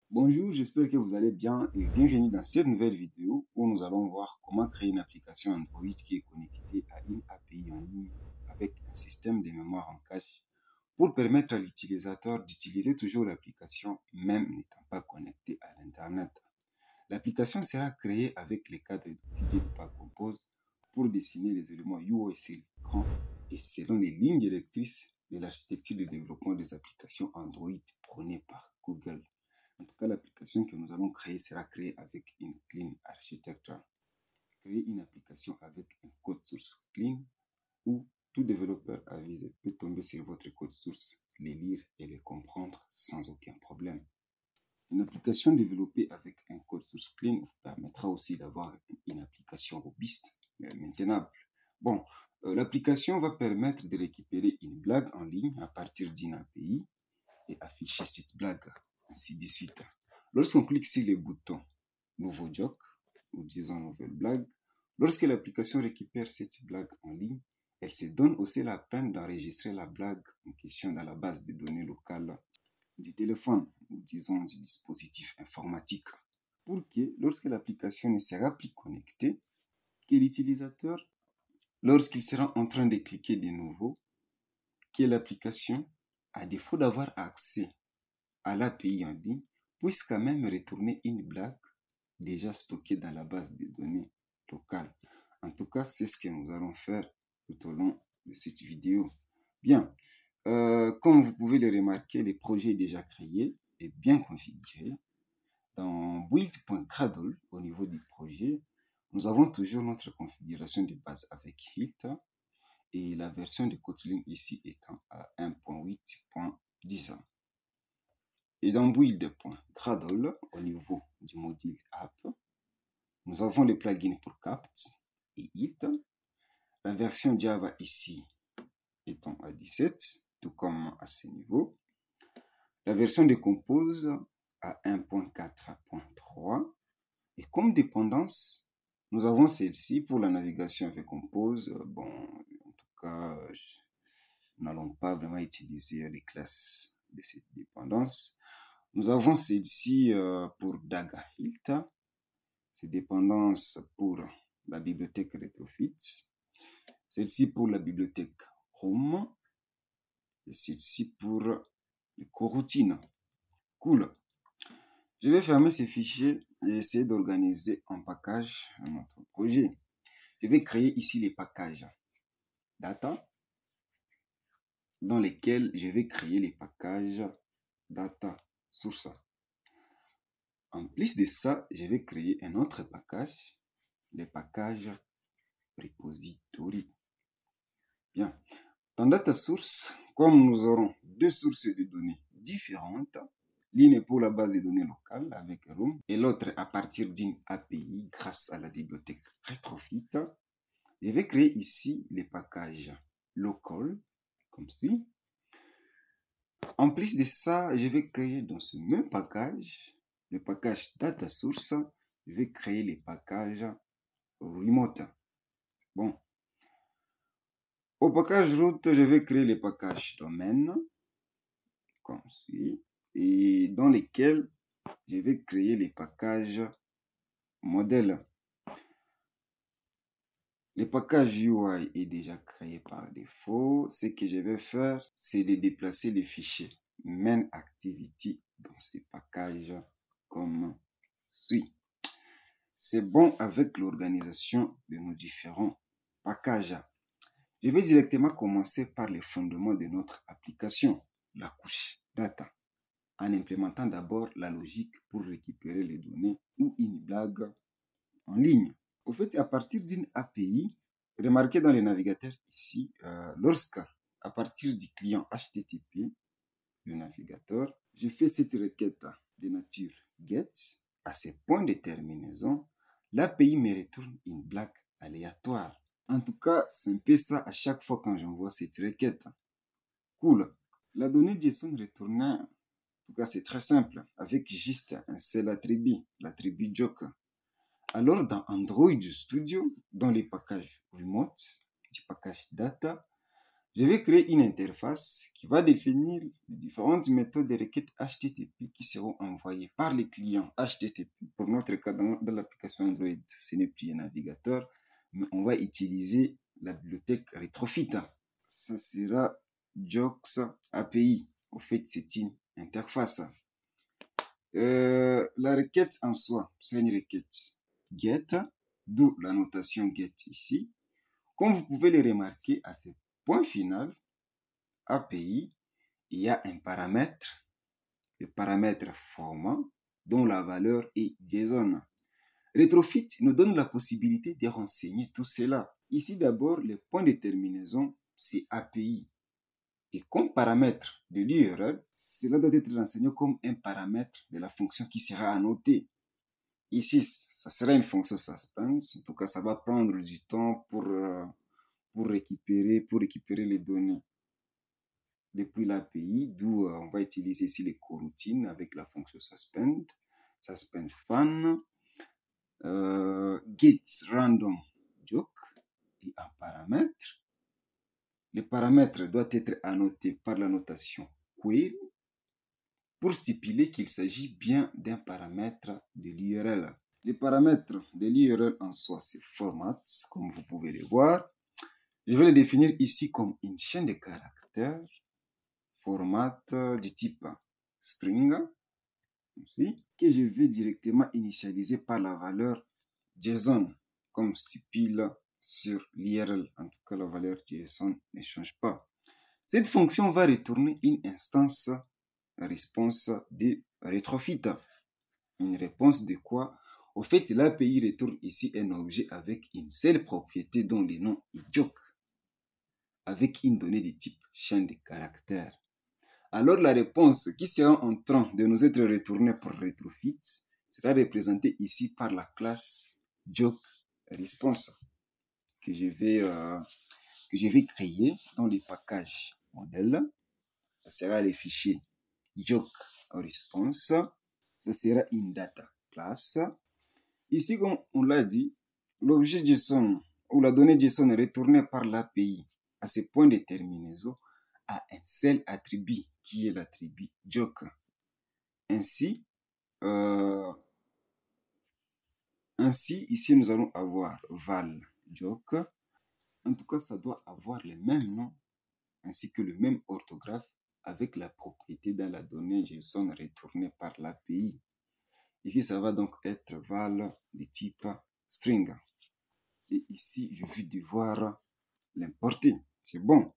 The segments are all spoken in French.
Bonjour, j'espère que vous allez bien et bienvenue dans cette nouvelle vidéo où nous allons voir comment créer une application Android qui est connectée à une API en ligne avec un système de mémoire en cache pour permettre à l'utilisateur d'utiliser toujours l'application même n'étant pas connecté à l'Internet. L'application sera créée avec les cadres d'outils Jetpack Compose pour dessiner les éléments UI sur l'écran et selon les lignes directrices de l'architecture de développement des applications Android prônée par Google. En tout cas, l'application que nous allons créer sera créée avec une clean architecture. Créer une application avec un code source clean où tout développeur avisé peut tomber sur votre code source, les lire et les comprendre sans aucun problème. Une application développée avec un code source clean vous permettra aussi d'avoir une application robuste mais maintenable. Bon, l'application va permettre de récupérer une blague en ligne à partir d'une API et afficher cette blague, ainsi de suite. Lorsqu'on clique sur le bouton Nouveau joke, ou disons Nouvelle blague, lorsque l'application récupère cette blague en ligne, elle se donne aussi la peine d'enregistrer la blague en question dans la base de données locale du téléphone, ou disons du dispositif informatique, pour que lorsque l'application ne sera plus connectée, que l'utilisateur, lorsqu'il sera en train de cliquer de nouveau, que l'application, à défaut d'avoir accès à l'API en ligne, puisse quand même retourner une blague déjà stockée dans la base de données locale. En tout cas, c'est ce que nous allons faire tout au long de cette vidéo. Bien, comme vous pouvez le remarquer, le projet est déjà créé et bien configuré. Dans build.gradle, au niveau du projet, nous avons toujours notre configuration de base avec Hilt et la version de Kotlin ici étant à 1.8.10. Et dans build.gradle, au niveau du module app, nous avons les plugins pour Capt et Hilt. La version Java ici étant à 17, tout comme à ce niveau. La version de Compose à 1.4.3. Et comme dépendance, nous avons celle-ci pour la navigation avec Compose. Bon, en tout cas, nous n'allons pas vraiment utiliser les classes de cette dépendance. Nous avons celle-ci pour Dagahit, c'est dépendance pour la bibliothèque Retrofit, celle-ci pour la bibliothèque Home, et celle-ci pour les coroutines. Cool. Je vais fermer ces fichiers et essayer d'organiser un package à notre projet. Je vais créer ici les packages data dans lesquels je vais créer les packages data source. En plus de ça, je vais créer un autre package, le package repository. Bien. Dans data source, comme nous aurons deux sources de données différentes, l'une pour la base de données locale avec Room et l'autre à partir d'une API grâce à la bibliothèque Retrofit, je vais créer ici les packages local, comme suit. En plus de ça, je vais créer dans ce même package, le package data source, je vais créer les packages remote. Bon. Au package root, je vais créer les packages domaine, comme suit, et dans lesquels je vais créer les packages modèles. Le package UI est déjà créé par défaut. Ce que je vais faire, c'est de déplacer les fichiers main activity dans ces packages comme suit. C'est bon avec l'organisation de nos différents packages. Je vais directement commencer par les fondements de notre application, la couche data, en implémentant d'abord la logique pour récupérer les données ou une blague en ligne. Au fait, à partir d'une API, remarquez dans le navigateur ici, lorsque, à partir du client HTTP, le navigateur, je fais cette requête de nature GET, à ce point de terminaison, l'API me retourne une blague aléatoire. En tout cas, c'est un peu ça à chaque fois quand j'envoie cette requête. Cool. La donnée JSON retournée, en tout cas, c'est très simple, avec juste un seul attribut, l'attribut joke. Alors, dans Android Studio, dans les packages remote, du package data, Je vais créer une interface qui va définir les différentes méthodes de requêtes HTTP qui seront envoyées par les clients HTTP. Pour notre cas, dans l'application Android, ce n'est plus un navigateur, mais on va utiliser la bibliothèque Retrofit. Ça sera JOX API. Au fait, c'est une interface. La requête en soi, c'est une requête GET, d'où la notation GET ici. Comme vous pouvez le remarquer, à ce point final, API, il y a un paramètre, le paramètre format, dont la valeur est JSON. Retrofit nous donne la possibilité de renseigner tout cela. Ici d'abord, le point de terminaison, c'est API. Et comme paramètre de l'URL, cela doit être renseigné comme un paramètre de la fonction qui sera annotée. Ici, ça sera une fonction suspense. En tout cas, ça va prendre du temps pour récupérer les données depuis l'API, d'où on va utiliser ici les coroutines avec la fonction suspend fan, get random joke et un paramètre. Le paramètre doit être annoté par la notation query pour stipuler qu'il s'agit bien d'un paramètre de l'URL. Les paramètres de l'URL en soi, c'est format, comme vous pouvez le voir. Je vais le définir ici comme une chaîne de caractères, format du type string, que je vais directement initialiser par la valeur JSON, comme stipule sur l'URL. En tout cas, la valeur JSON ne change pas. Cette fonction va retourner une instance réponse de Retrofit. Une réponse de quoi? Au fait, l'API retourne ici un objet avec une seule propriété dont le nom est joke, avec une donnée de type chaîne de caractères. Alors la réponse qui sera en train de nous être retournée par Retrofit sera représentée ici par la classe jokeResponse que je vais créer dans le package modèle. Ça sera le fichier jokeResponse. Ça sera une data class. Ici, comme on l'a dit, l'objet JSON ou la donnée JSON retournée par l'API à ce point de terminaison a un seul attribut qui est l'attribut joke. Ainsi, ici, nous allons avoir val joke. En tout cas, ça doit avoir le même nom ainsi que le même orthographe avec la propriété dans la donnée JSON retournée par l'API. Ici, ça va donc être val de type string. Et ici, je vais devoir l'importer. C'est bon.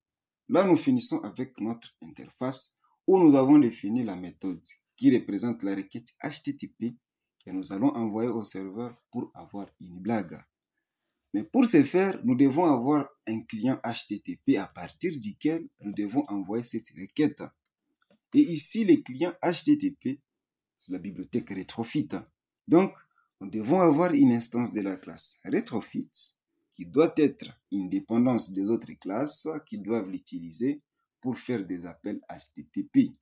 Là, nous finissons avec notre interface où nous avons défini la méthode qui représente la requête HTTP que nous allons envoyer au serveur pour avoir une blague. Mais pour ce faire, nous devons avoir un client HTTP à partir duquel nous devons envoyer cette requête. Et ici, le client HTTP, c'est la bibliothèque Retrofit. Donc, nous devons avoir une instance de la classe Retrofit qui doit être une dépendance des autres classes qui doivent l'utiliser pour faire des appels HTTP.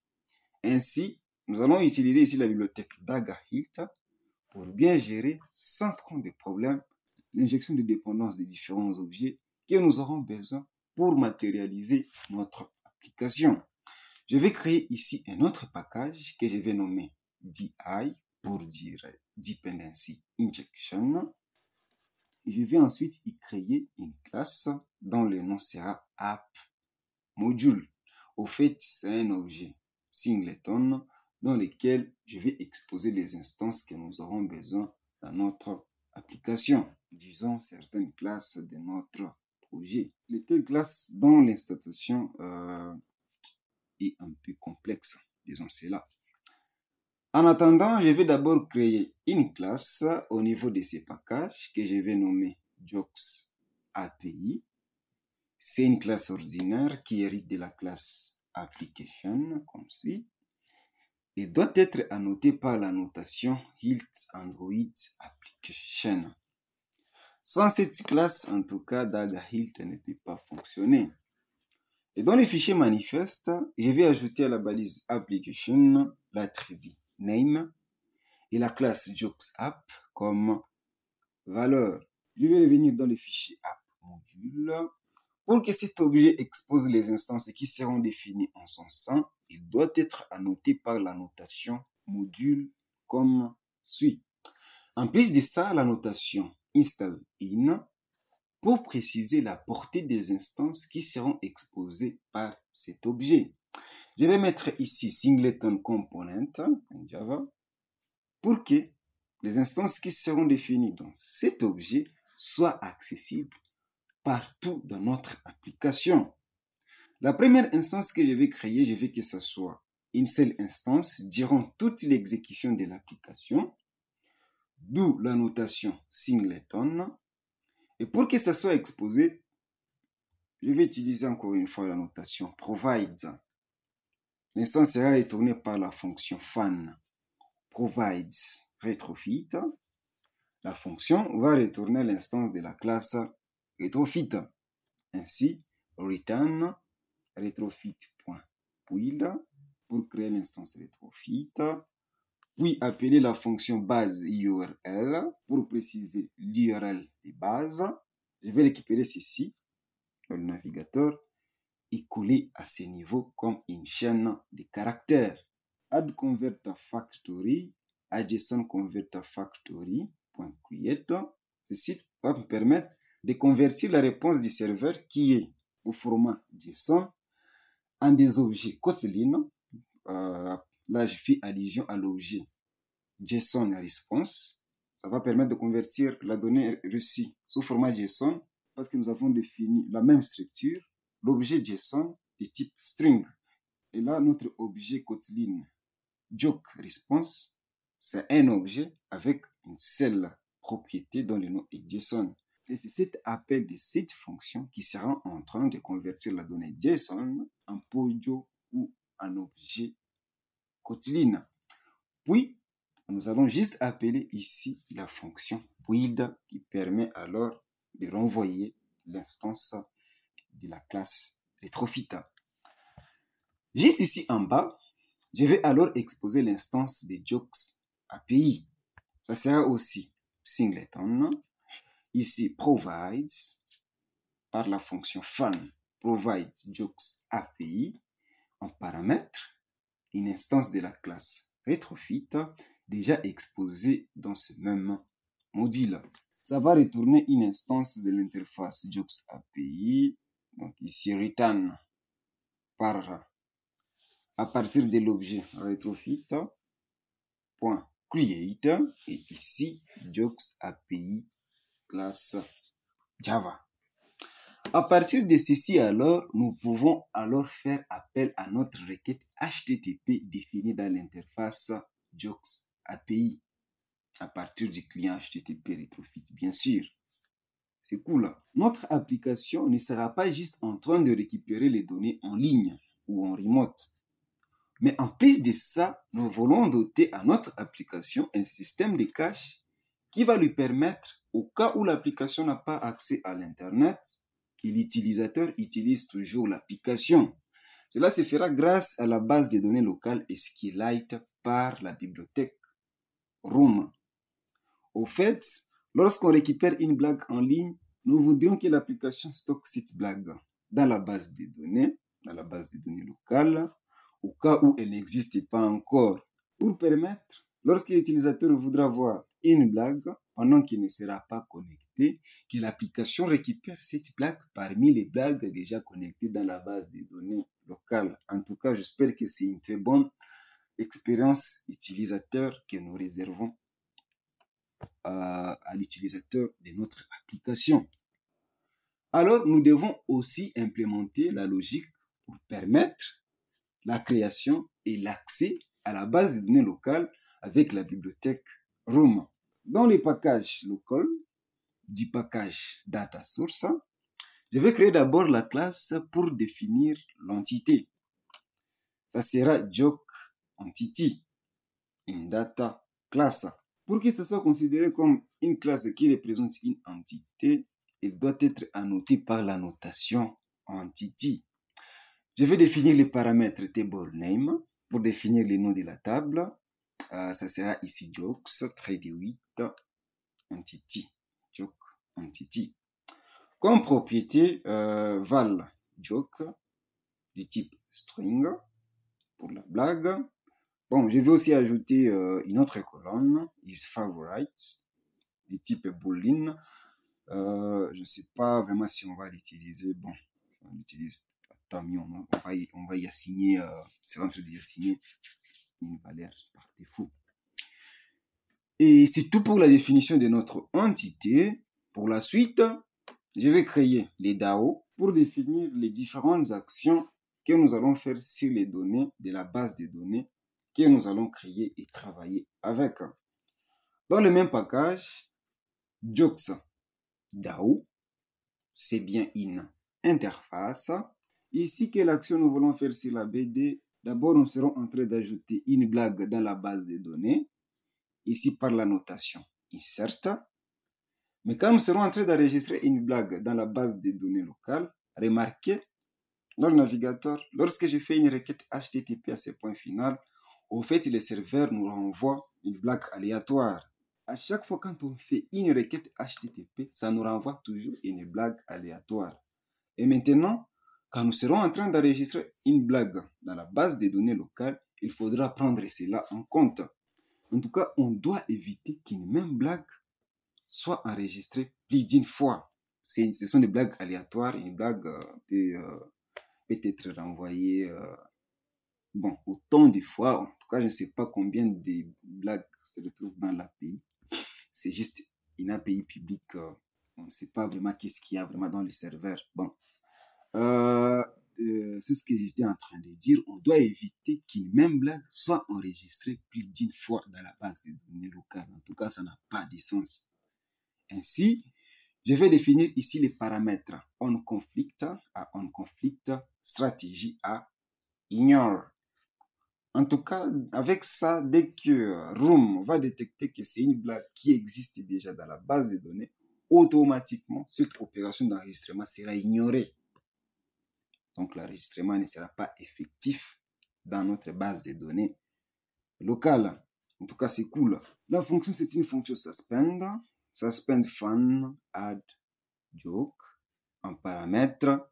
Ainsi, nous allons utiliser ici la bibliothèque DagaHilt pour bien gérer sans trop de problèmes l'injection de dépendance des différents objets que nous aurons besoin pour matérialiser notre application. Je vais créer ici un autre package que je vais nommer DI pour dire Dependency Injection. Je vais ensuite y créer une classe dont le nom sera App Module. Au fait, c'est un objet singleton dans lequel je vais exposer les instances que nous aurons besoin dans notre application. Disons certaines classes de notre projet. Lesquelles classes dont l'installation est un peu complexe, disons cela. En attendant, je vais d'abord créer une classe au niveau de ces packages que je vais nommer JOX API. C'est une classe ordinaire qui hérite de la classe Application, comme suit, et doit être annotée par la notation HILT Android Application. Sans cette classe, en tout cas, DagaHilt ne peut pas fonctionner. Et dans les fichiers manifeste, je vais ajouter à la balise Application l'attribut Name et la classe JOXApp comme valeur. Je vais revenir dans le fichier App Module Pour que cet objet expose les instances qui seront définies en son sein, il doit être annoté par la notation module comme suit. En plus de ça, la notation install in pour préciser la portée des instances qui seront exposées par cet objet. Je vais mettre ici singleton component en Java pour que les instances qui seront définies dans cet objet soient accessibles partout dans notre application. La première instance que je vais créer, je veux que ce soit une seule instance durant toute l'exécution de l'application, d'où la notation singleton. Et pour que ça soit exposé, je vais utiliser encore une fois la notation provide. L'instance sera retournée par la fonction fan provides retrofit. La fonction va retourner l'instance de la classe retrofit. Ainsi, return retrofit.build pour créer l'instance retrofit. Puis appeler la fonction base URL pour préciser l'URL de base. Je vais récupérer ceci dans le navigateur et coller à ce niveau comme une chaîne de caractères. Add converter factory à JSON converter factory.create. Ceci va me permettre de convertir la réponse du serveur qui est au format JSON en des objets Kotlin. Là, je fais allusion à l'objet JSON response. Ça va permettre de convertir la donnée reçue sous format JSON parce que nous avons défini la même structure, l'objet JSON de type string. Et là, notre objet Kotlin joke response, c'est un objet avec une seule propriété dont le nom est JSON. Et c'est cet appel de cette fonction qui sera en train de convertir la donnée JSON en POJO ou en objet Kotlin. Puis, nous allons juste appeler ici la fonction build qui permet alors de renvoyer l'instance de la classe retrofit. Juste ici en bas, je vais alors exposer l'instance de jokes API. Ça sera aussi singleton. Ici, provides par la fonction fan provide jokes API en paramètre une instance de la classe retrofit déjà exposée dans ce même module. Ça va retourner une instance de l'interface jokes API. Donc ici, return à partir de l'objet retrofit.create et ici, jokes API classe Java. À partir de ceci, alors, nous pouvons alors faire appel à notre requête HTTP définie dans l'interface jokes API à partir du client HTTP retrofit, bien sûr. C'est cool. Notre application ne sera pas juste en train de récupérer les données en ligne ou en remote. Mais en plus de ça, nous voulons doter à notre application un système de cache qui va lui permettre, au cas où l'application n'a pas accès à l'Internet, que l'utilisateur utilise toujours l'application. Cela se fera grâce à la base de données locale SQLite par la bibliothèque Room. Au fait, lorsqu'on récupère une blague en ligne, nous voudrions que l'application stocke cette blague dans la base de données locale, au cas où elle n'existe pas encore, pour permettre, lorsque l'utilisateur voudra voir une blague, pendant qu'il ne sera pas connecté, que l'application récupère cette blague parmi les blagues déjà connectées dans la base de données locale. En tout cas, j'espère que c'est une très bonne expérience utilisateur que nous réservons à l'utilisateur de notre application. Alors, nous devons aussi implémenter la logique pour permettre la création et l'accès à la base de données locale avec la bibliothèque Room. Dans le package local du package data source, je vais créer d'abord la classe pour définir l'entité. Ça sera joke entity, une data class. Pour que ce soit considéré comme une classe qui représente une entité, il doit être annoté par la notation entity. Je vais définir les paramètres table name pour définir les noms de la table. Ça sera ici jokes, trait de 8, entity, joke entity. Comme propriété, val joke du type string pour la blague. Bon, je vais aussi ajouter une autre colonne, is favorite du type boolean. Je ne sais pas vraiment si on va l'utiliser. Bon, on l'utilise pas, tant mieux, on va y assigner, c'est en train d'y assigner une valeur par défaut. Et c'est tout pour la définition de notre entité. Pour la suite, je vais créer les DAO pour définir les différentes actions que nous allons faire sur les données de la base de données que nous allons créer et travailler avec. Dans le même package, Jokes DAO, c'est bien une interface. Ici, quelle action nous voulons faire sur la BD? D'abord, nous serons en train d'ajouter une blague dans la base de données. Ici, par la notation insert. Mais quand nous serons en train d'enregistrer une blague dans la base de données locale, remarquez, dans le navigateur, lorsque je fais une requête HTTP à ce point final, au fait, le serveur nous renvoie une blague aléatoire. À chaque fois quand on fait une requête HTTP, ça nous renvoie toujours une blague aléatoire. Et maintenant, quand nous serons en train d'enregistrer une blague dans la base de données locale, il faudra prendre cela en compte. En tout cas, on doit éviter qu'une même blague soit enregistrée plus d'une fois. Ce sont des blagues aléatoires. Une blague peut être renvoyée autant de fois. En tout cas, je ne sais pas combien de blagues se retrouvent dans l'API. C'est juste une API publique. On ne sait pas vraiment qu'est-ce qu'il y a vraiment dans le serveur. Bon. C'est ce que j'étais en train de dire. On doit éviter qu'une même blague soit enregistrée plus d'une fois dans la base de données locale. En tout cas, ça n'a pas de sens. Ainsi, je vais définir ici les paramètres onConflict à onConflict, stratégie à ignore. En tout cas, avec ça, dès que Room va détecter que c'est une blague qui existe déjà dans la base de données, automatiquement, cette opération d'enregistrement sera ignorée. Donc, l'enregistrement ne sera pas effectif dans notre base de données locale. En tout cas, c'est cool. La fonction, c'est une fonction suspend. Suspend fun add joke en paramètre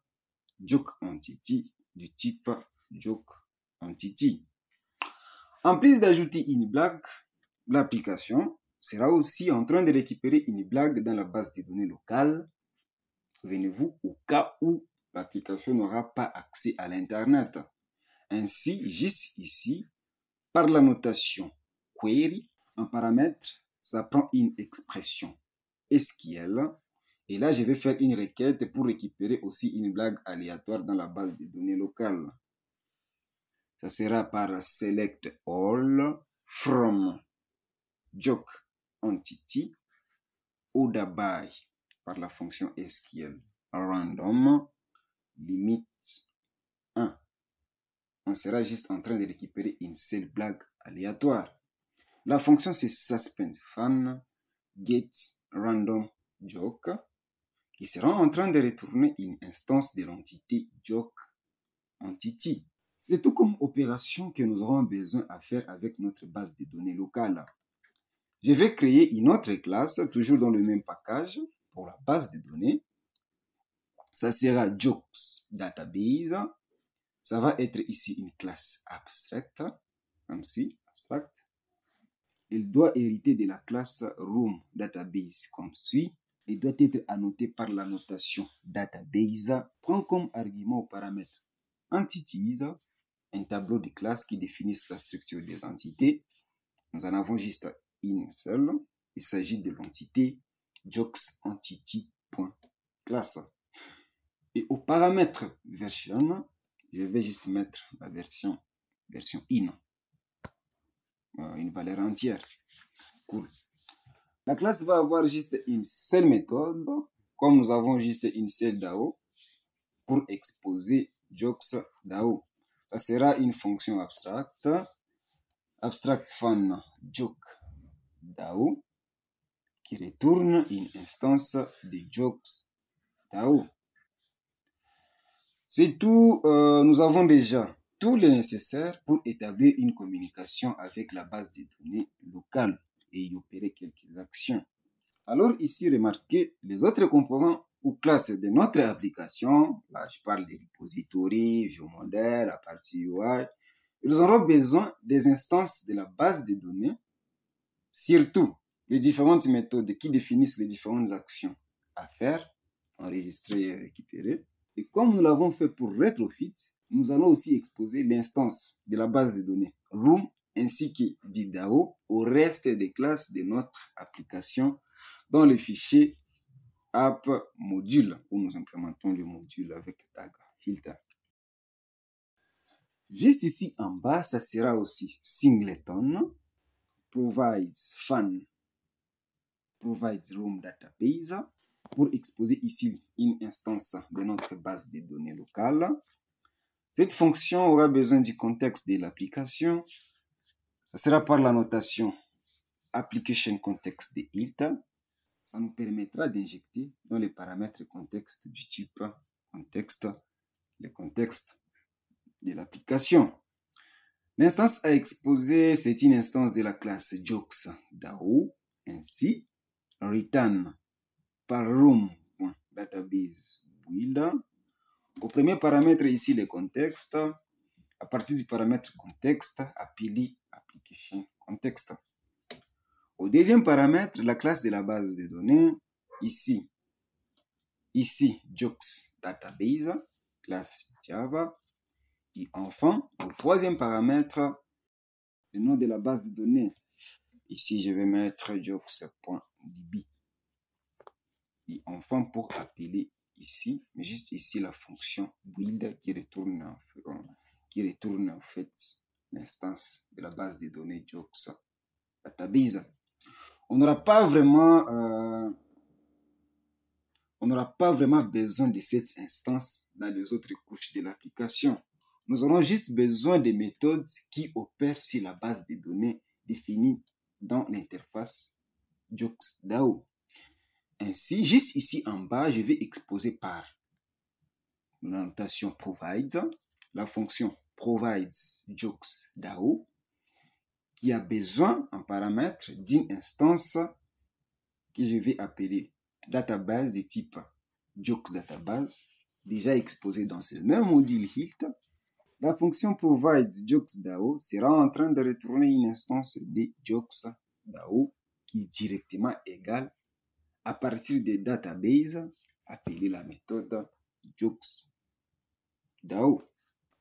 joke entity du type joke entity. En plus d'ajouter une blague, l'application sera aussi en train de récupérer une blague dans la base de données locale. Souvenez-vous, au cas où l'application n'aura pas accès à l'Internet. Ainsi, juste ici, par la notation query, en paramètre, ça prend une expression SQL. Et là, je vais faire une requête pour récupérer aussi une blague aléatoire dans la base de données locale. Ça sera par select all from joke entity order by par la fonction SQL random limite 1. On sera juste en train de récupérer une seule blague aléatoire. La fonction c'est suspend fun get random joke qui sera en train de retourner une instance de l'entité joke entity. C'est tout comme opération que nous aurons besoin à faire avec notre base de données locale. Je vais créer une autre classe, toujours dans le même package, pour la base de données. Ça sera jokes database. Ça va être ici une classe abstract, comme suit, abstract. Il doit hériter de la classe room database comme suit. Il doit être annoté par la notation database. Prend comme argument au paramètre entities un tableau de classes qui définissent la structure des entités. Nous en avons juste une seule. Il s'agit de l'entité jokesentity.class. Et au paramètre version, je vais juste mettre la version in. Une valeur entière. Cool. La classe va avoir juste une seule méthode, comme nous avons juste une seule DAO, pour exposer jokes DAO. Ça sera une fonction abstracte, abstract fun joke DAO, qui retourne une instance de jokes DAO. C'est tout, nous avons déjà tout le nécessaire pour établir une communication avec la base de données locale et y opérer quelques actions. Alors ici, remarquez les autres composants ou classe de notre application, là je parle des repositories, view model, la partie UI, ils auront besoin des instances de la base de données, surtout les différentes méthodes qui définissent les différentes actions à faire, enregistrer et récupérer. Et comme nous l'avons fait pour Retrofit, nous allons aussi exposer l'instance de la base de données Room ainsi que d'IDAO au reste des classes de notre application dans le fichier app module où nous implémentons le module avec tag filter. Juste ici en bas, ça sera aussi singleton, provides fan, provides room database pour exposer ici une instance de notre base de données locale. Cette fonction aura besoin du contexte de l'application. Ça sera par la notation application context de ILTA. Ça nous permettra d'injecter dans les paramètres contexte du type contexte, le contexte de l'application. L'instance à exposer, c'est une instance de la classe JOX.DAO, ainsi return par room.database build. Au premier paramètre ici, le contexte. À partir du paramètre contexte, appelé application context. Au deuxième paramètre, la classe de la base de données, ici JOX database, classe Java. Et enfin, au troisième paramètre, le nom de la base de données. Ici, je vais mettre jox.db. Et enfin, pour appeler ici, juste ici, la fonction build qui retourne en fait l'instance de la base de données JOX database. On n'aura pas vraiment besoin de cette instance dans les autres couches de l'application. Nous aurons juste besoin des méthodes qui opèrent sur la base de données définie dans l'interface JOX.DAO. Ainsi, juste ici en bas, je vais exposer par la notation provides, la fonction provides JOX.DAO, qui a besoin en paramètre d'une instance que je vais appeler database de type JOX.database, déjà exposée dans ce même module HILT. La fonction provides JOX.DAO sera en train de retourner une instance de JOX.DAO qui est directement égale à partir des databases appelée la méthode JOX.DAO.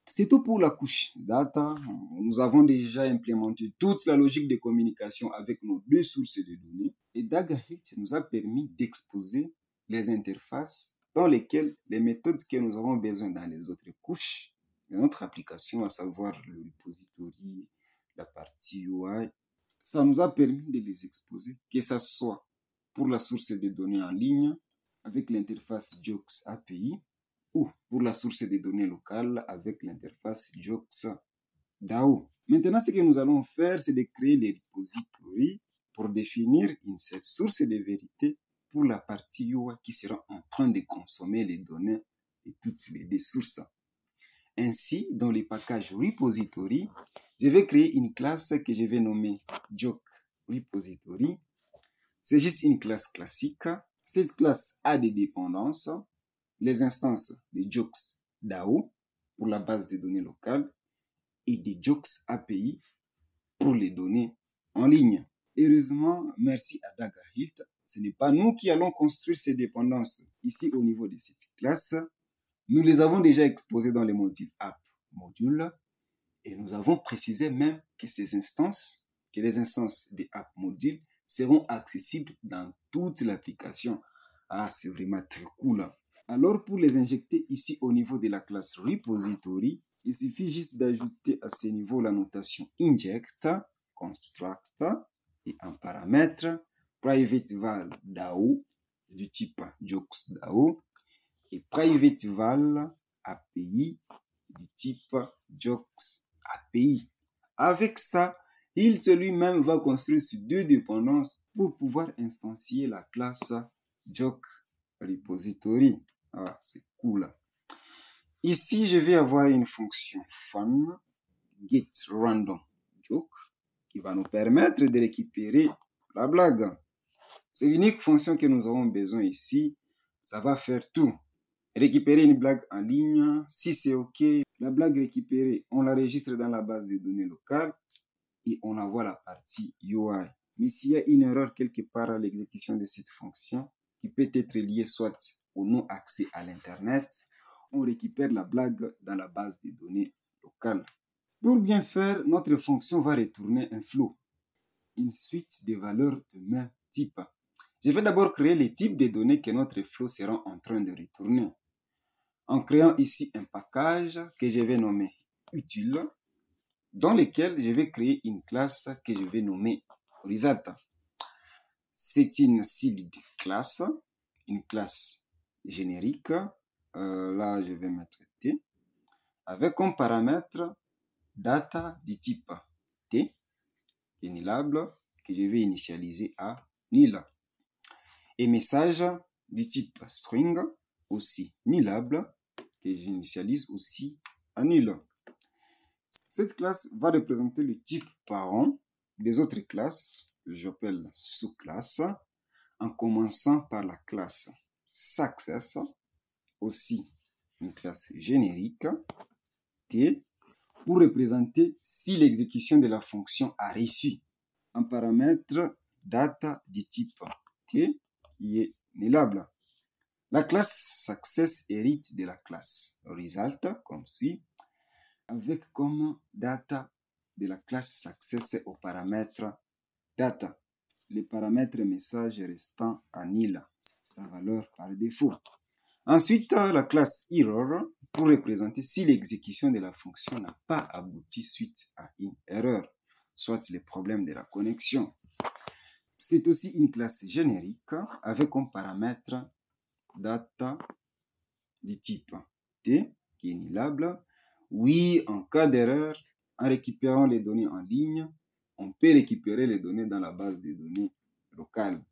C'est tout pour la couche data. Nous avons déjà implémenté toute la logique de communication avec nos deux sources de données. Et DagaHit nous a permis d'exposer les interfaces dans lesquelles les méthodes que nous avons besoin dans les autres couches de notre application, à savoir le repository, la partie UI, ça nous a permis de les exposer, que ce soit pour la source de données en ligne avec l'interface JOX API ou pour la source de données locale avec l'interface JOX.DAO. Maintenant, ce que nous allons faire, c'est de créer les repositories pour définir une seule source de vérité pour la partie UI qui sera en train de consommer les données de toutes les deux sources. Ainsi, dans le package repository, je vais créer une classe que je vais nommer JOX repository. C'est juste une classe classique. Cette classe a des dépendances, les instances de JOX.DAO pour la base de données locale et de JOX API pour les données en ligne. Heureusement, merci à DagaHit, ce n'est pas nous qui allons construire ces dépendances. Ici, au niveau de cette classe, nous les avons déjà exposées dans le module app module et nous avons précisé même que les instances de app module seront accessibles dans toute l'application. Ah, c'est vraiment très cool. Alors, pour les injecter ici au niveau de la classe repository, il suffit juste d'ajouter à ce niveau la notation inject, construct et un paramètre private val DAO du type JOX.DAO et private val API du type JOX.API. Avec ça, il lui-même va construire ces deux dépendances pour pouvoir instancier la classe JOX repository. Ah, c'est cool. Ici, je vais avoir une fonction fun getRandomJOK qui va nous permettre de récupérer la blague. C'est l'unique fonction que nous avons besoin ici ça va faire tout. Récupérer une blague en ligne, si c'est OK, la blague récupérée, on la registre dans la base de données locale et on envoie la partie UI. Mais s'il y a une erreur quelque part à l'exécution de cette fonction, qui peut être liée soit au non-accès à l'Internet, on récupère la blague dans la base de données locale. Pour bien faire, notre fonction va retourner un flow, une suite de valeurs de même type. Je vais d'abord créer les types de données que notre flow sera en train de retourner. En créant ici un package que je vais nommer utile, dans lequel je vais créer une classe que je vais nommer result. C'est une seed classe, une classe générique. Là, je vais mettre T, avec comme paramètre data du type T, nullable, que je vais initialiser à nul. Et message du type string, aussi nullable, que j'initialise aussi à nul. Cette classe va représenter le type parent des autres classes, que j'appelle sous-classe, en commençant par la classe success, aussi une classe générique, T, pour représenter si l'exécution de la fonction a reçu un paramètre data du type T qui est nullable. La classe success hérite de la classe result comme suit, avec comme data de la classe success au paramètre data, le paramètre message restant à nil, sa valeur par défaut. Ensuite, la classe error pour représenter si l'exécution de la fonction n'a pas abouti suite à une erreur, soit le problème de la connexion. C'est aussi une classe générique avec comme paramètre data du type T qui est nullable. Oui, en cas d'erreur, en récupérant les données en ligne, on peut récupérer les données dans la base de données locale.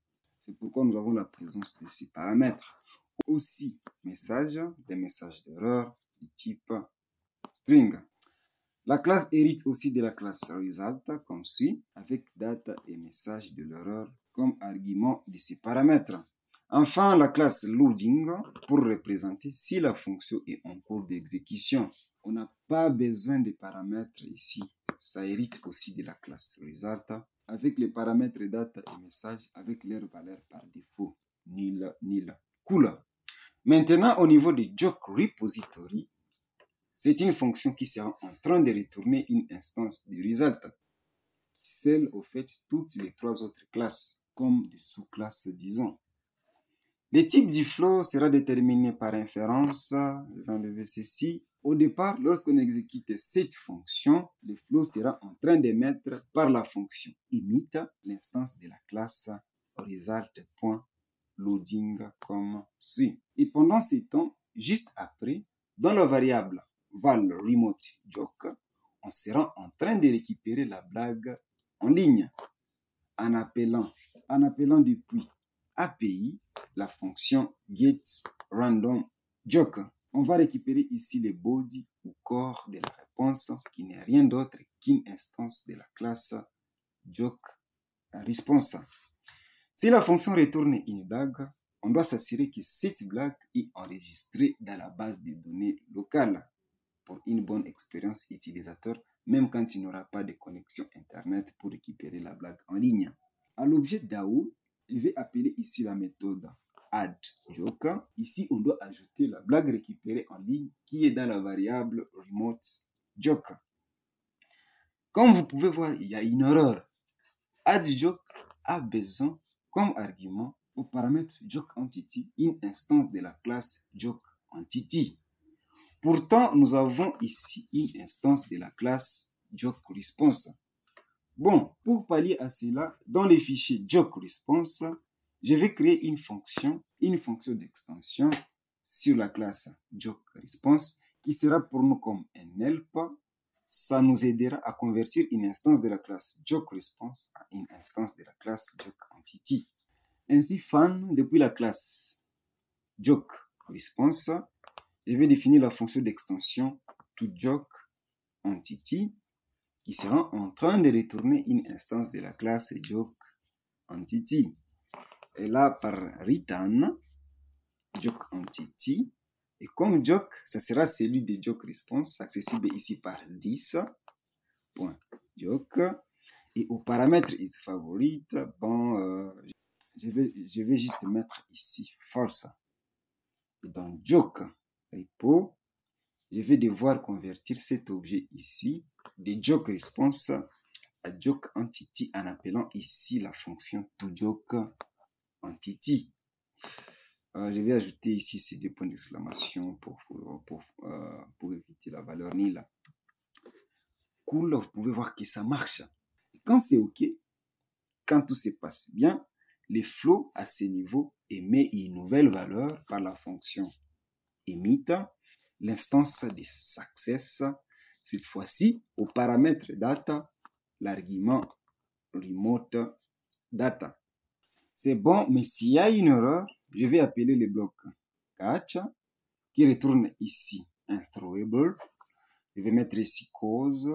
C'est pourquoi nous avons la présence de ces paramètres. Aussi, message, des messages d'erreur du type string. La classe hérite aussi de la classe result comme suit, avec data et message de l'erreur comme argument de ces paramètres. Enfin, la classe loading pour représenter si la fonction est en cours d'exécution. On n'a pas besoin de paramètres ici. Ça hérite aussi de la classe result avec les paramètres data et message avec leur valeur par défaut. Nil, nil. Cool. Maintenant, au niveau de joke repository, c'est une fonction qui sera en train de retourner une instance du result, qui scelle au fait toutes les trois autres classes, comme des sous-classes, disons. Le type du flow sera déterminé par inférence. Je vais enlever ceci. Au départ, lorsqu'on exécute cette fonction, le flow sera en train d'émettre par la fonction emit l'instance de la classe result.loading comme suit. Et pendant ce temps, juste après, dans la variable val remote joke, on sera en train de récupérer la blague en ligne en appelant depuis API la fonction getRandomJoke. On va récupérer ici le body ou corps de la réponse qui n'est rien d'autre qu'une instance de la classe jokeResponse. Si la fonction retourne une blague, on doit s'assurer que cette blague est enregistrée dans la base de données locale pour une bonne expérience utilisateur, même quand il n'y aura pas de connexion Internet pour récupérer la blague en ligne. À l'objet DAO, je vais appeler ici la méthode addJoke. Ici, on doit ajouter la blague récupérée en ligne qui est dans la variable remoteJoke. Comme vous pouvez voir, il y a une erreur. addJoke a besoin comme argument au paramètre jokeEntity une instance de la classe jokeEntity. Pourtant, nous avons ici une instance de la classe jokeResponse. Bon, pour pallier à cela, dans les fichiers jokeResponse, je vais créer une fonction d'extension sur la classe jokeResponse qui sera pour nous comme un help. Ça nous aidera à convertir une instance de la classe jokeResponse à une instance de la classe jokeEntity. Ainsi, depuis la classe jokeResponse, je vais définir la fonction d'extension toJokeEntity qui sera en train de retourner une instance de la classe jokeEntity. Et là, par return, joke entity. Et comme joke, ça sera celui de joke response, accessible ici par 10.joke. Et au paramètre is favorite, bon, je vais juste mettre ici false. Et dans joke repo, je vais devoir convertir cet objet ici de joke response à joke entity en appelant ici la fonction toJoke entity. Je vais ajouter ici ces 2 points d'exclamation pour éviter la valeur nil. Cool, vous pouvez voir que ça marche. Et quand c'est OK, quand tout se passe bien, le flow à ce niveau émet une nouvelle valeur par la fonction emit, l'instance de success, cette fois-ci au paramètre data, l'argument remote data. C'est bon, mais s'il y a une erreur, je vais appeler le bloc catch qui retourne ici un throwable. Je vais mettre ici cause.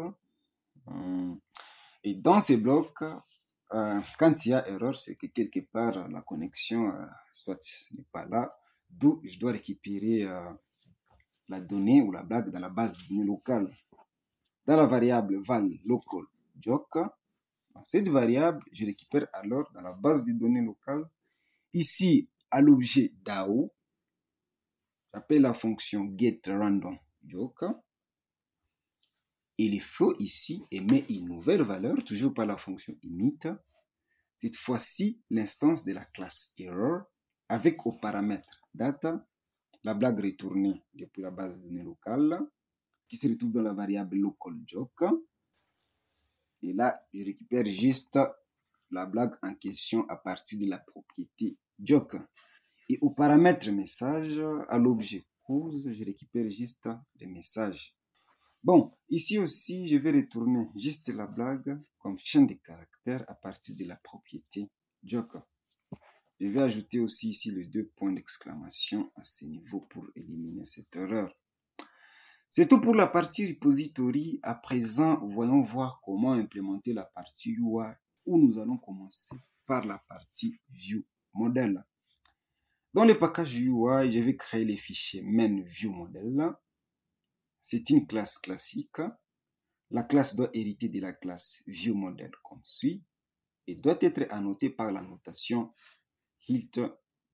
Et dans ce bloc, quand il y a erreur, c'est que quelque part la connexion soit n'est pas là. D'où je dois récupérer la donnée ou la blague dans la base de données locale. Dans la variable val local joke, cette variable, je récupère alors dans la base de données locale. Ici, à l'objet DAO, j'appelle la fonction getRandomJoke. Et le flow ici émet une nouvelle valeur, toujours par la fonction emit. Cette fois-ci, l'instance de la classe error, avec au paramètre data, la blague retournée depuis la base de données locale, qui se retrouve dans la variable localJoke. Et là, je récupère juste la blague en question à partir de la propriété joke. Et au paramètre message, à l'objet cause, je récupère juste les messages. Bon, ici aussi, je vais retourner juste la blague comme chaîne de caractères à partir de la propriété joke. Je vais ajouter aussi ici les 2 points d'exclamation à ce niveau pour éliminer cette erreur. C'est tout pour la partie repository. À présent, voyons voir comment implémenter la partie UI où nous allons commencer par la partie View Model. Dans le package UI, je vais créer les fichiers main View Model. C'est une classe classique. La classe doit hériter de la classe View Model comme suit et doit être annotée par la notation HILT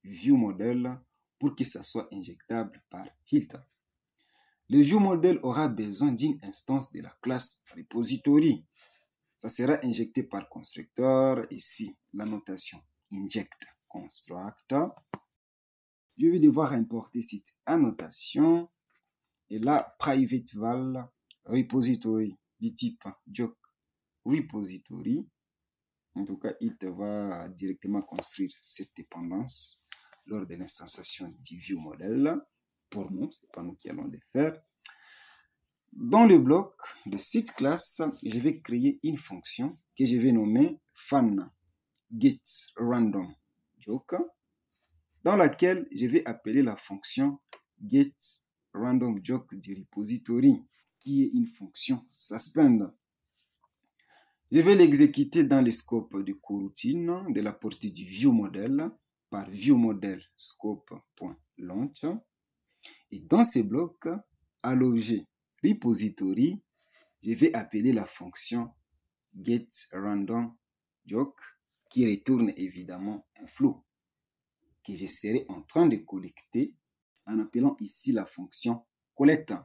View Model pour que ça soit injectable par HILT. Le View Model aura besoin d'une instance de la classe repository. Ça sera injecté par constructeur. Ici, la notation inject construct. Je vais devoir importer cette annotation. Et là, private val repository du type joke repository. En tout cas, il te va directement construire cette dépendance lors de l'instanciation du View Model. Pour nous, ce n'est pas nous qui allons le faire. Dans le bloc de cette classe, je vais créer une fonction que je vais nommer fan getRandomJoke, dans laquelle je vais appeler la fonction getRandomJoke du repository, qui est une fonction suspend. Je vais l'exécuter dans le scope de coroutine de la portée du ViewModel par ViewModel scope.launch. Et dans ce bloc, à l'objet repository, je vais appeler la fonction getRandomJoke qui retourne évidemment un flow que je serai en train de collecter en appelant ici la fonction collect.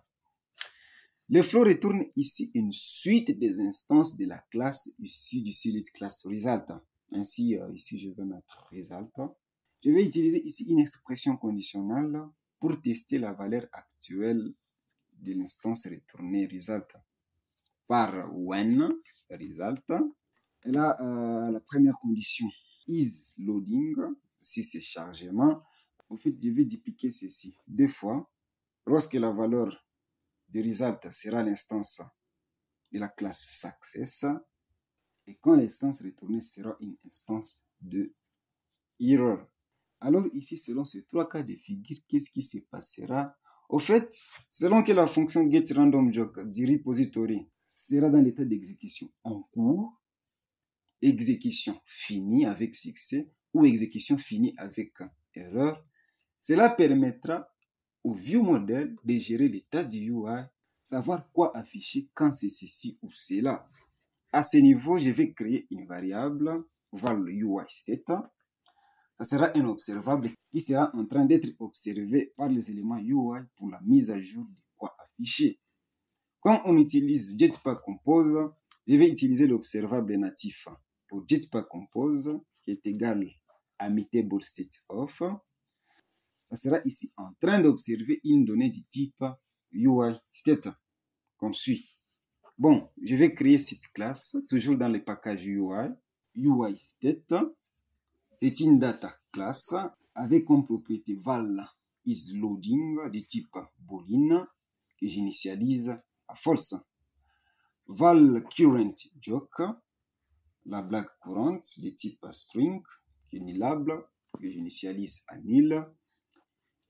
Le flow retourne ici une suite des instances de la classe issue du select class result. Ainsi, ici, je vais mettre result. Je vais utiliser ici une expression conditionnelle pour tester la valeur actuelle de l'instance retournée result par when result. Et là, la première condition is loading, si c'est chargement. En fait, je vais dupliquer ceci 2 fois. Lorsque la valeur de result sera l'instance de la classe success et quand l'instance retournée sera une instance de error. Alors ici, selon ces 3 cas de figure, qu'est-ce qui se passera? Au fait, selon que la fonction getRandomJoke du repository sera dans l'état d'exécution en cours, exécution finie avec succès ou exécution finie avec erreur, Cela permettra au ViewModel de gérer l'état du UI, savoir quoi afficher quand c'est ceci ou cela. À ce niveau, je vais créer une variable, val UIState. Ça sera un observable qui sera en train d'être observé par les éléments UI pour la mise à jour de quoi afficher. Quand on utilise Jetpack Compose, je vais utiliser l'observable natif pour Jetpack Compose qui est égal à Mutable State of. Ça sera ici en train d'observer une donnée du type UIState, comme suit. Bon, je vais créer cette classe, toujours dans le package UI. UIState, c'est une data class avec comme propriété val isLoading du type boolean que j'initialise à false. Val currentJoke, la blague courante de type string qui est nullable que j'initialise à nul.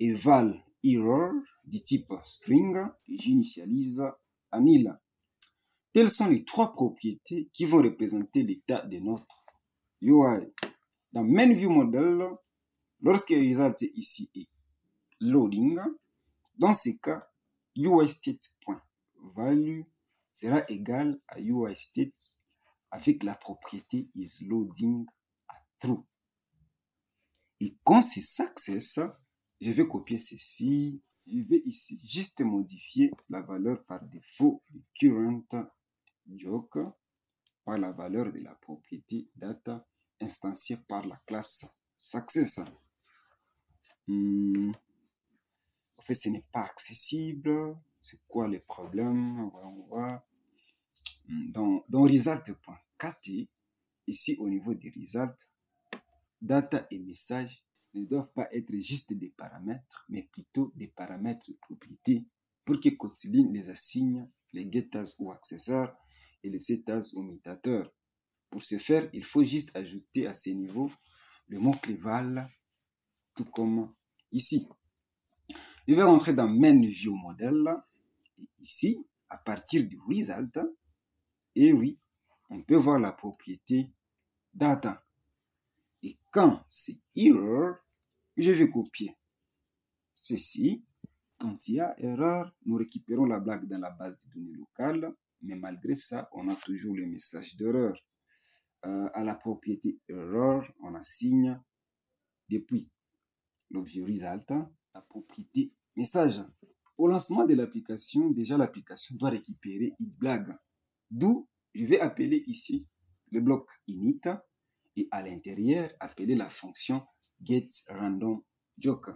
Et val error du type string que j'initialise à nil. Telles sont les trois propriétés qui vont représenter l'état de notre UI. Dans MainViewModel, lorsque le result ici est loading, dans ce cas, UIState.value sera égal à UIState avec la propriété isLoading à true. Et quand c'est success, je vais copier ceci. Je vais ici juste modifier la valeur par défaut du currentJoke par la valeur de la propriété data instanciée par la classe success. En fait, ce n'est pas accessible. C'est quoi le problème? On va dans result.kt, ici au niveau des results, data et message ne doivent pas être juste des paramètres, mais plutôt des paramètres propriétés pour que Kotlin les assigne les getters ou accesseurs et les setters ou mutateurs. Pour ce faire, il faut juste ajouter à ce niveau le mot-clé val, tout comme ici. Je vais rentrer dans MainViewModel et ici, à partir du result, et oui, on peut voir la propriété data. Et quand c'est error, je vais copier ceci. Quand il y a erreur, nous récupérons la blague dans la base de données locale, mais malgré ça, on a toujours le message d'erreur. À la propriété error, on assigne depuis l'objet result la propriété message. Au lancement de l'application, déjà l'application doit récupérer une blague. D'où je vais appeler ici le bloc init et à l'intérieur appeler la fonction getRandomJoke.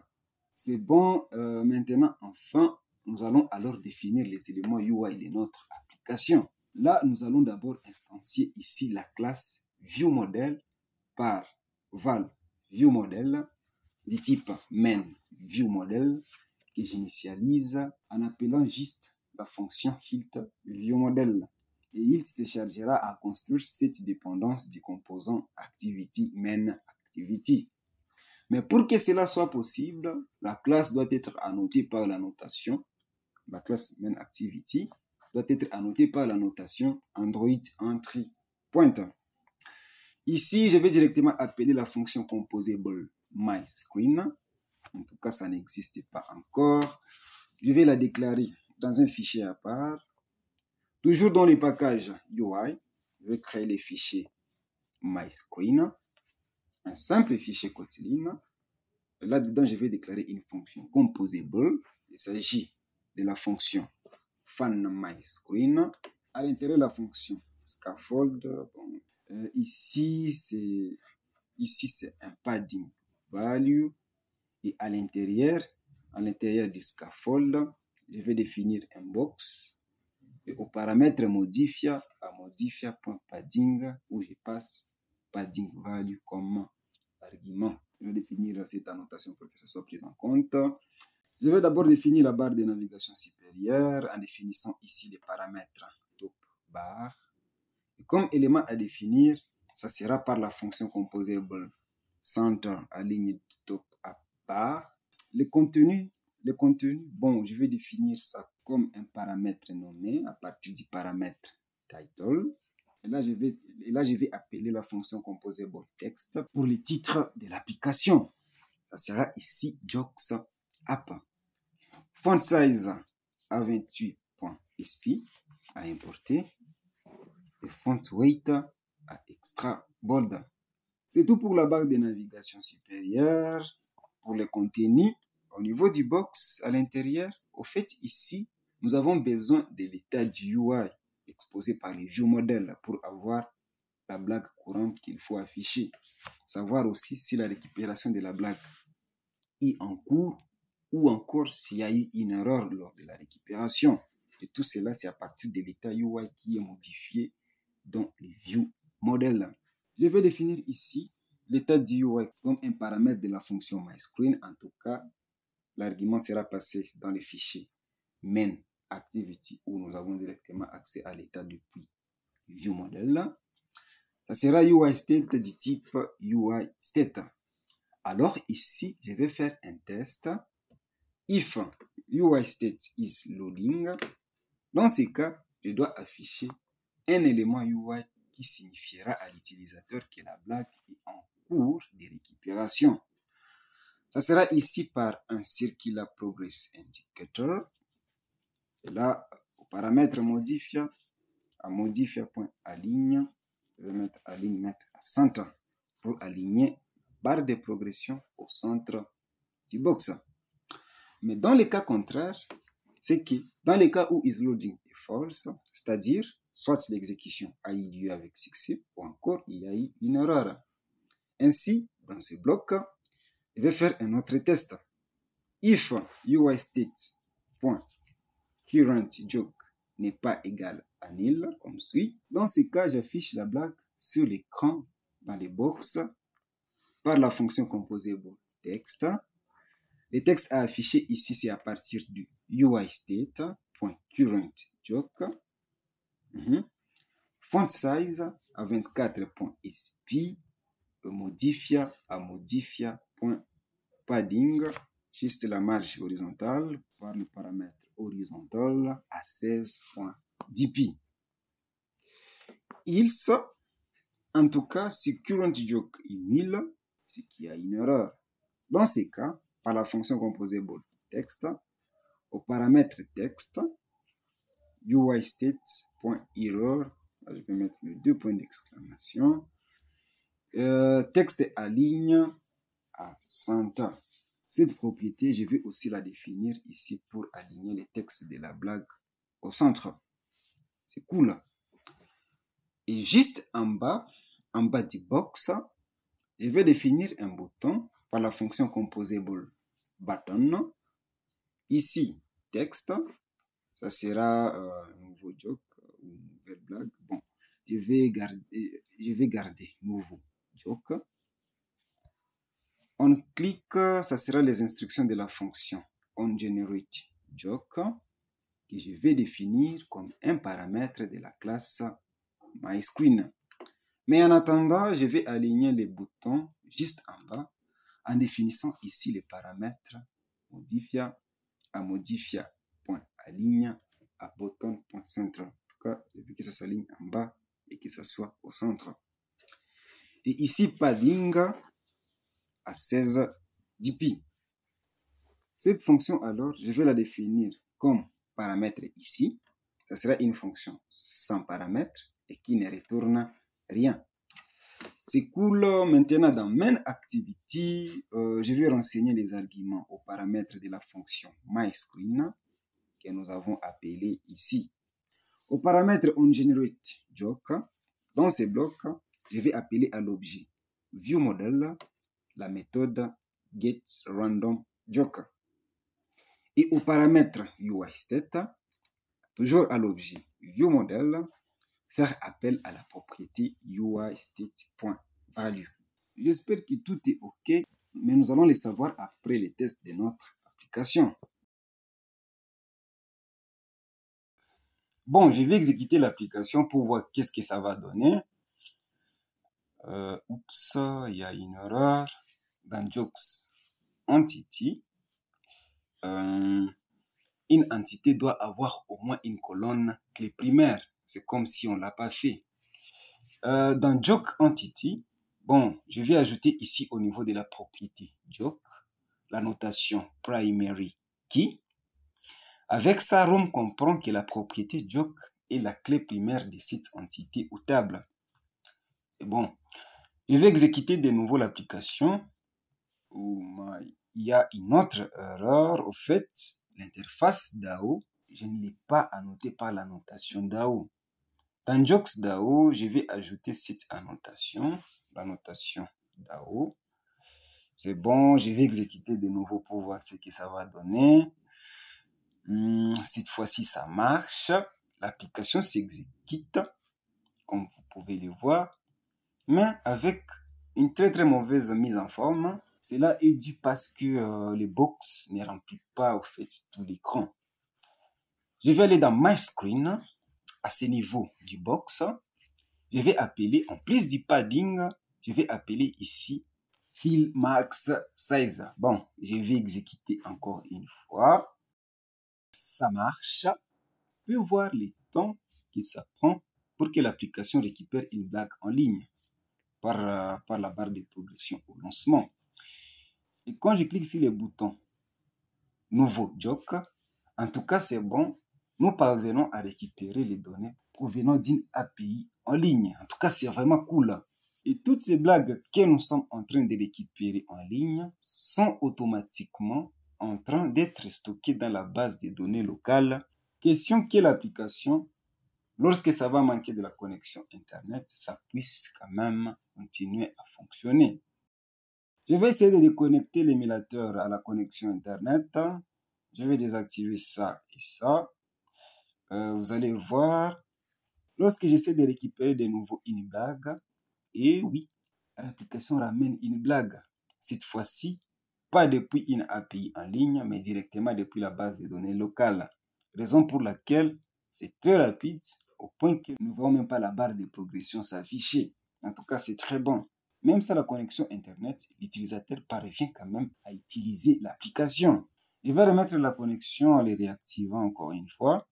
C'est bon, maintenant enfin, nous allons alors définir les éléments UI de notre application. Là, nous allons d'abord instancier ici la classe ViewModel par val ViewModel du type MainViewModel que j'initialise en appelant juste la fonction HiltViewModel. Et il se chargera à construire cette dépendance du composant ActivityMainActivity. Mais pour que cela soit possible, la classe doit être annotée par la notation. La classe MainActivity doit être annotée par la notation AndroidEntryPointer. Ici, je vais directement appeler la fonction composable MyScreen. En tout cas, ça n'existe pas encore. Je vais la déclarer dans un fichier à part. Toujours dans le package UI, je vais créer le fichier MyScreen, un simple fichier Kotlin. Là-dedans, je vais déclarer une fonction composable. Il s'agit de la fonction FunMyScreen. À l'intérieur de la fonction scaffold, bon, ici, c'est un padding value. Et à l'intérieur du scaffold, je vais définir un box. Et au paramètre modifier.padding où je passe padding value comme argument. Je vais définir cette annotation pour que ce soit pris en compte. Je vais d'abord définir la barre de navigation supérieure en définissant ici les paramètres top bar. Et comme élément à définir, ça sera par la fonction composable center à ligne top up bar. Le contenu, bon, je vais définir ça comme un paramètre nommé à partir du paramètre title. Et là, je vais appeler la fonction composable text pour le titre de l'application. ça sera ici Jokes App. Font size à 28.sp à importer. Et font weight à extra bold. C'est tout pour la barre de navigation supérieure. Pour les contenus, au niveau du box à l'intérieur, au fait ici, nous avons besoin de l'état du UI exposé par les view modèles pour avoir la blague courante qu'il faut afficher. Savoir aussi si la récupération de la blague est en cours ou encore s'il y a eu une erreur lors de la récupération. Et tout cela, c'est à partir de l'état UI qui est modifié dans les view modèles. Je vais définir ici l'état du UI comme un paramètre de la fonction MyScreen. En tout cas, l'argument sera passé dans les fichiers main activity où nous avons directement accès à l'état depuis view model. Ça sera UI state du type UI state. Alors ici, je vais faire un test. If UI state is loading, dans ce cas, je dois afficher un élément UI qui signifiera à l'utilisateur que la blague est en cours de récupération. Ça sera ici par un Circular Progress Indicator. Et là, au paramètre modifier, à modifier.align, je vais mettre align mettre à centre pour aligner la barre de progression au centre du box. Mais dans le cas contraire, c'est que dans le cas où isLoading est false, c'est-à-dire soit l'exécution a eu lieu avec succès ou encore il y a eu une erreur. Ainsi, dans ce bloc, je vais faire un autre test. If UIState.currentJoke n'est pas égal à nil, comme suit. Dans ce cas, j'affiche la blague sur l'écran dans les box par la fonction composable text. Le texte à afficher ici, c'est à partir du UIState.currentJoke. Font size à 24.sp, modifier à modifier.padding, juste la marge horizontale par le paramètre horizontal à 16.dp. En tout cas, si currentJoke est nul, c'est qu'il y a une erreur. Dans ces cas, par la fonction composable text, au paramètre texte, UIState.error, je vais mettre les 2 points d'exclamation, texte aligne à centre. Cette propriété, je vais aussi la définir ici pour aligner les textes de la blague au centre. C'est cool. Et juste en bas du box, je vais définir un bouton par la fonction composable button. Ici, texte, ça sera un nouveau joke ou une nouvelle blague. Bon, je vais garder nouveau joke. On clique, ça sera les instructions de la fonction onGenerateJoke que je vais définir comme un paramètre de la classe MyScreen. Mais en attendant, je vais aligner les boutons juste en bas en définissant ici les paramètres modifier à modifier.align à button.center. En tout cas, je veux que ça s'aligne en bas et que ça soit au centre. Et ici, padding à 16 dp. Cette fonction, alors, je vais la définir comme paramètre ici. Ça sera une fonction sans paramètre et qui ne retourne rien. C'est cool. Maintenant, dans main activity, je vais renseigner les arguments aux paramètres de la fonction MyScreen que nous avons appelé ici. Au paramètre onGenerateJoke, dans ce bloc, je vais appeler à l'objet viewModel la méthode getRandomJoke. Et au paramètre UIState, toujours à l'objet viewModel, faire appel à la propriété UIState.value. J'espère que tout est OK, mais nous allons le savoir après les tests de notre application. Bon, je vais exécuter l'application pour voir qu'est-ce que ça va donner. Oups, il y a une erreur. Dans Jokes Entity, une entité doit avoir au moins une colonne clé primaire. C'est comme si on ne l'a pas fait. Dans Joke Entity, bon, je vais ajouter ici au niveau de la propriété Joke la notation primary key. Avec ça, Rome comprend que la propriété joke est la clé primaire de cette entité ou table. Et bon, je vais exécuter de nouveau l'application. Il y a une autre erreur. Au fait, l'interface DAO, je ne l'ai pas annotée par la notation DAO. Dans Jokes DAO, je vais ajouter cette annotation, la notation DAO. C'est bon, je vais exécuter de nouveau pour voir ce que ça va donner. Cette fois-ci, ça marche. L'application s'exécute, comme vous pouvez le voir, mais avec une très très mauvaise mise en forme. Cela est dû parce que le box ne remplit pas au fait tout l'écran. Je vais aller dans My Screen, à ce niveau du box. Je vais appeler, en plus du padding, je vais appeler ici Fill Max Size. Bon, je vais exécuter encore une fois. Ça marche. On peut voir les temps que ça prend pour que l'application récupère une blague en ligne par la barre de progression au lancement. Et quand je clique sur le bouton Nouveau joke, en tout cas c'est bon, nous parvenons à récupérer les données provenant d'une API en ligne. En tout cas c'est vraiment cool. Et toutes ces blagues que nous sommes en train de récupérer en ligne sont automatiquement en train d'être stockées dans la base de données locale. Question que l'application, lorsque ça va manquer de la connexion Internet, ça puisse quand même continuer à fonctionner. Je vais essayer de déconnecter l'émulateur à la connexion Internet. Je vais désactiver ça et ça. Vous allez voir, lorsque j'essaie de récupérer de nouveau une blague, et oui, l'application ramène une blague. Cette fois-ci, pas depuis une API en ligne, mais directement depuis la base de données locale. Raison pour laquelle c'est très rapide, au point que nous ne voyons même pas la barre de progression s'afficher. En tout cas, c'est très bon. Même sans la connexion Internet, l'utilisateur parvient quand même à utiliser l'application. Je vais remettre la connexion en les réactivant encore une fois.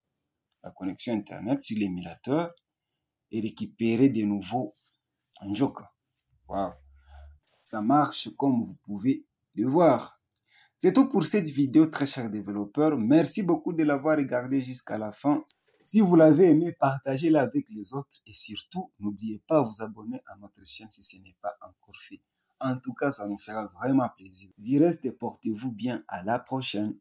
La connexion Internet sur l'émulateur et récupérer de nouveau un joke. Wow. Ça marche comme vous pouvez le voir. C'est tout pour cette vidéo, très chers développeurs. Merci beaucoup de l'avoir regardé jusqu'à la fin. Si vous l'avez aimé, partagez-la avec les autres et surtout, n'oubliez pas de vous abonner à notre chaîne si ce n'est pas encore fait. En tout cas, ça nous fera vraiment plaisir. Du reste, portez-vous bien. À la prochaine.